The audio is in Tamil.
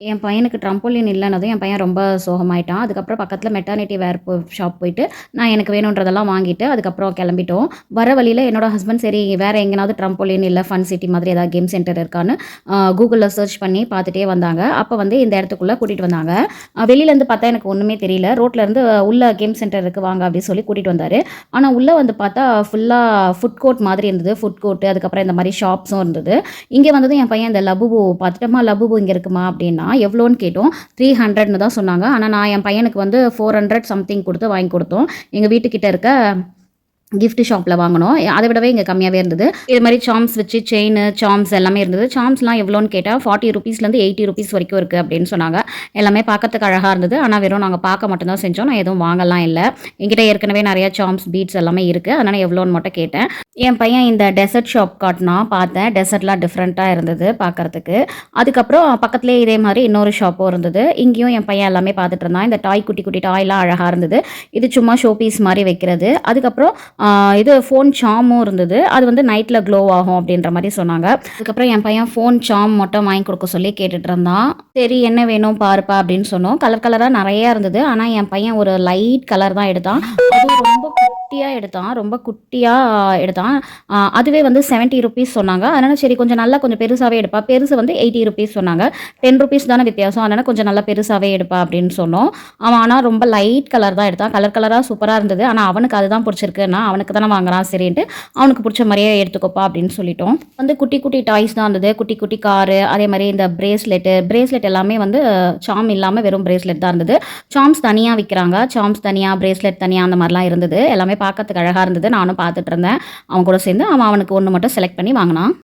என் பையனுக்கு ட்ரம்போலின் இல்லன்னதும் என் பையன் ரொம்ப சோகமாயிட்டான். அதுக்கப்புறம் பக்கத்தில மெட்டர்னிட்டி வேர் ஷாப் போயிட்டு, நான் எனக்கு வேணுன்றதெல்லாம் வாங்கிட்டு, அதுக்கப்புறம் கெளம்பிட்டோம். வர வழியில என்னோட ஹஸ்பண்ட் சரி வேற எங்கேனாவது ட்ரம்போலின் இல்ல ஃபன் சிட்டி மாதிரி ஏதாவது கேம் சென்டர் இருக்கான்னு கூகுள்ல சர்ச் பண்ணி பார்த்துட்டே வந்தாங்க. அப்ப வந்து இந்த இடத்துக்குள்ள கூட்டிட்டு வந்தாங்க. வெளியிலேருந்து பார்த்தா எனக்கு ஒண்ணுமே தெரியல. ரோட்லேருந்து உள்ள கேம் சென்டர் இருக்கு வாங்க அப்படின்னு சொல்லி கூட்டிட்டு வந்தாரு. ஆனா உள்ள வந்து பார்த்தா ஃபுல்லா ஃபுட் கோர்ட் மாதிரி இருந்தது. ஃபுட் கோர்ட் அதுக்கப்புறம் இந்த மாரி ஷாப்ஸும் இருந்தது. இங்க வந்ததும் என் பையன் இந்த லபுபு பார்த்துட்டு, "அம்மா லபுபு இங்க இருக்குமா?" அப்படின்னா, எவ்வளோன்னு கேட்டோம். 300ன்னு தான் சொன்னாங்க. ஆனா நான் என் பையனுக்கு வந்து 400 சம்திங் குடுத்து வாங்கி குடுத்தோம். எங்க வீட்டுக்கிட்ட இருக்க கிஃப்ட் ஷாப்ல வாங்குனோம். அத விடவே இங்க கம்மியாவே இருந்தது. இது மாரி சார்ம்ஸ் வச்சு செயினு, சார்ம்ஸ் எல்லாமே இருந்தது. சார்ம்ஸ்லாம் எவ்வளோன்னு கேட்டா, ₹40லேருந்து ₹80 வரைக்கும் இருக்கு அப்படின்னு சொன்னாங்க. எல்லாமே பார்க்கறதுக்கு அழகா இருந்தது. ஆனா வெறும் நாங்க பார்க்க மட்டும் தான் செஞ்சோம். நான் எதுவும் வாங்கலாம் இல்ல. என்கிட்ட ஏற்கனவே நெறைய சார்ம்ஸ், பீட்ஸ் எல்லாமே இருக்கு. அதனால எவ்வளோன்னு மட்டும் கேட்டேன். என் பையன் இந்த டெசர்ட் ஷாப் காட்டுனான். பார்த்தேன். டெசர்ட்லாம் டிஃப்ரெண்ட்டா இருந்தது பார்க்கறதுக்கு. அதுக்கப்புறம் பக்கத்திலேயே இதே மாரி இன்னொரு ஷாப்பும் இருந்தது. இங்கேயும் என் பையன் எல்லாமே பார்த்துட்டு இருந்தான். இந்த டாய் குட்டி குட்டி டாய்லாம் அழகா இருந்தது. இது சும்மா ஷோ பீஸ் மாரி வைக்கிறது. அதுக்கப்புறம் இது ஃபோன் சார்மும் இருந்தது. அது வந்து நைட்ல க்ளோ ஆகும் அப்படின்ற மாரி சொன்னாங்க. அதுக்கப்புறம் என் பையன் ஃபோன் சார்ம் மட்டும் வாங்கி குடுக்க சொல்லி கேட்டுட்டு இருந்தான். சரி என்ன வேணும் பாருப்பா அப்படின்னு சொன்னோம். கலர் கலரா நெறைய இருந்தது. ஆனா என் பையன் ஒரு லைட் கலர் தான் எடுத்தான். அதுவும் ரொம்ப குட்டியா எடுத்தான். ரொம்ப குட்டியா எடுத்தான். அதுவே வந்து ₹70 சொன்னாங்க. அதனால சரி கொஞ்சம் நல்லா கொஞ்சம் பெருசாவே எடுப்பா. பெருசு வந்து ₹80 சொன்னாங்க. ₹10 தானே வித்தியாசம். அதனால கொஞ்சம் நல்லா பெருசாவே எடுப்பா அப்படின்னு சொன்னோம். அவன் ஆனா ரொம்ப லைட் கலர் தான் எடுத்தான். கலர் கலரா சூப்பரா இருந்தது. ஆனா அவனுக்கு அதுதான் புடிச்சிருக்குன்னா, அவனுக்கு தானே வாங்குறான் சரின்ட்டு, அவனுக்கு புடிச்ச மாரியே எடுத்துக்கோப்பா அப்படின்னு சொல்லிட்டோம். வந்து குட்டி குட்டி டாய்ஸ் தான் இருந்தது. குட்டி குட்டி காரு, அதே மாரி இந்த பிரேஸ்லெட் எல்லாமே வந்து சார்ம் இல்லாம வெறும் பிரேஸ்லெட் தான் இருந்தது. சார்ம்ஸ் தனியா விக்கிறாங்க. சார்ம்ஸ் தனியா, பிரேஸ்லெட் தனியா அந்த மாரிலாம் இருந்தது. எல்லாமே பார்க்கறதுக்கு அழகா இருந்தது. நானும் பார்த்துட்டு இருந்தேன். அவன் கூட சேர்ந்து அவனுக்கு ஒண்ணு மட்டும் செலக்ட் பண்ணி வாங்குனான்.